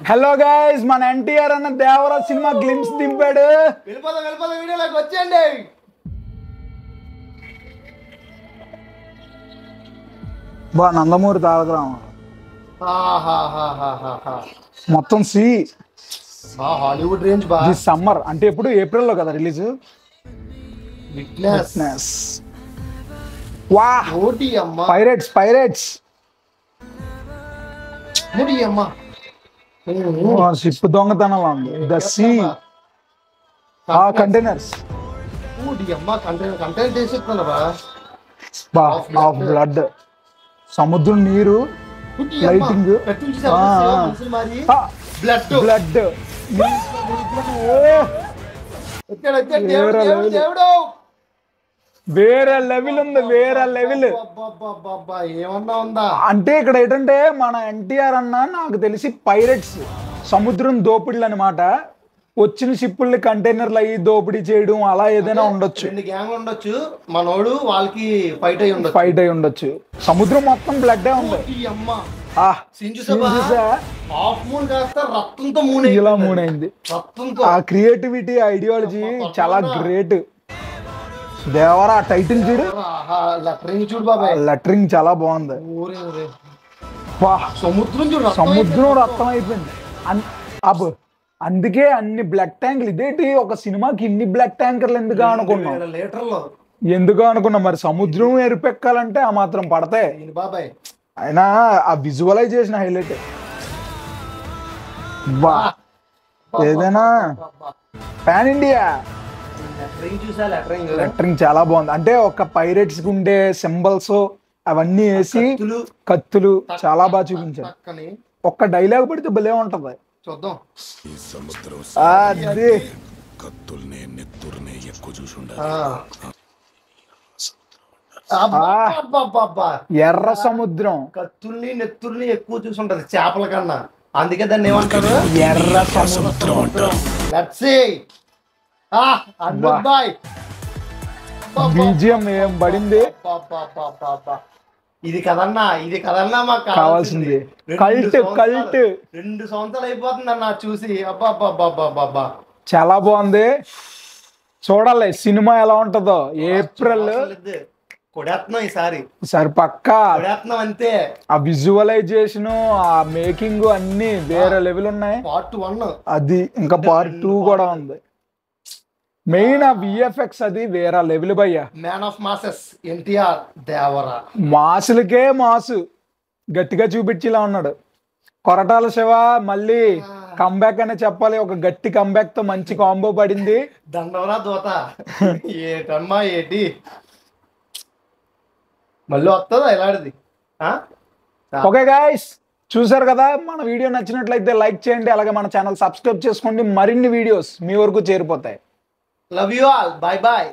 Hello guys, మన ఎన్టీఆర్ అన్న Devara cinema glimpse దింపాడు. వెళ్ళిపోదా వీడియోలోకి వచ్చేయండి. బా నందమూరి తారక రామారావు మొత్తం సి హాలీవుడ్ రేంజ్ బా. ది సమ్మర్ అంటే ఎప్పుడు ఏప్రిల్లో కదా రిలీజ్. విట్నెస్ వా ఓటి అమ్మ పైరేట్స్ ఓటి అమ్మ షిప్ దొంగతనంలో ఉంది. ద సీ కంటైనర్స్ ఓటి అమ్మ కంటైనర్ చేసేస్తున్నా బా ఆఫ్ బ్లడ్, సముద్రం నీరు, లైటింగ్, బ్లడ్ వేరే లెవెల్ ఉంది. వేరే లెవెల్ ఏమన్నా ఉందా అంటే ఇక్కడ ఏంటంటే మన ఎన్టీఆర్ అన్న నాకు తెలిసి పైరెట్స్ సముద్రం దోపిడీలు అనమాట. వచ్చిన షిప్పుల్ని కంటైనర్లు అయ్యి దోపిడీ చేయడం అలా ఏదైనా ఉండొచ్చు. రెండు గ్యాంగ్ ఉండొచ్చు, మనోడు వాళ్ళకి ఫైట్ అయి ఉండొచ్చు. సముద్రం మొత్తం బ్లడ్ ఉంది. ఇలా మూన్ అయింది. ఆ క్రియేటివిటీ, ఐడియాలజీ చాలా గ్రేట్. దేవరా టైటిల్ చూడు, లెటరింగ్ చాలా బాగుంది. సముద్రం రక్తం అయిపోయింది. అందుకే అన్ని బ్లడ్ ట్యాంకులు. ఇదేంటి ఒక సినిమాకి ఇన్ని బ్లడ్ ట్యాంకర్లు ఎందుకు అనుకున్నాం మరి. సముద్రం ఎరుపెక్కాలంటే ఆ మాత్రం పడతాయి. అయినా ఆ విజువలైజేషన్ హైలైట్. ఏదైనా పాన్ ఇండియా లెటరింగ్ చాలా బాగుంది. అంటే ఒక పైరేట్స్ కి ఉండే సింబల్స్ అవన్నీ వేసి కత్తులు చాలా బాగా చూపించారు. ఒక్క డైలాగ్ పడితే భలే ఉంటది. చూద్దాం. ఎర్ర సముద్రం కత్తుల్ని నెత్తుల్ని ఎక్కువ చూసుంటది చేపల కన్నా. అందుకే దాన్ని ఏమంటారు? ఎర్ర సముద్రం అంటారు. బీజియం ఏం పడింది. ఇది కదన్నా మాకు కావాల్సింది. కల్ట్ 2 సంవత్సరాలు అయిపోతుంది అన్న చూసి. అబ్బా చాలా బాగుంది. చూడాలి సినిమా ఎలా ఉంటుందో. ఏప్రిల్ కొడేస్తున్నాం ఈసారి పక్కా. అంతే. ఆ విజువలైజేషన్, ఆ మేకింగ్ అన్ని వేరే లెవెల్ ఉన్నాయి. పార్ట్ 1 అది, ఇంకా పార్ట్ 2 కూడా ఉంది. మెయిన్ ఆ విఎఫ్ఎక్స్ అది వేరే లెవెల్ భయ్యా. Man of masses NTR Devara. మాసులకే మాసు గట్టిగా చూపించేలా ఉన్నాడు. కొరటాల శివ మళ్ళీ కంబ్యాక్ అనే చెప్పాలి. ఒక గట్టి కంబ్యాక్ తో మంచి కాంబో పడింది. దండవరా దోత ఏటమ్మా ఏటి మళ్ళీ వస్తుందా ఇలాంటిది. ఓకే గైస్, చూసారు కదా. మన వీడియో నచ్చినట్లయితే లైక్ చేయండి. అలాగే మన ఛానల్ సబ్స్క్రైబ్ చేసుకోండి. మరిన్ని వీడియోస్ మీ వరకు చేరిపోతాయి. Love you all. Bye bye.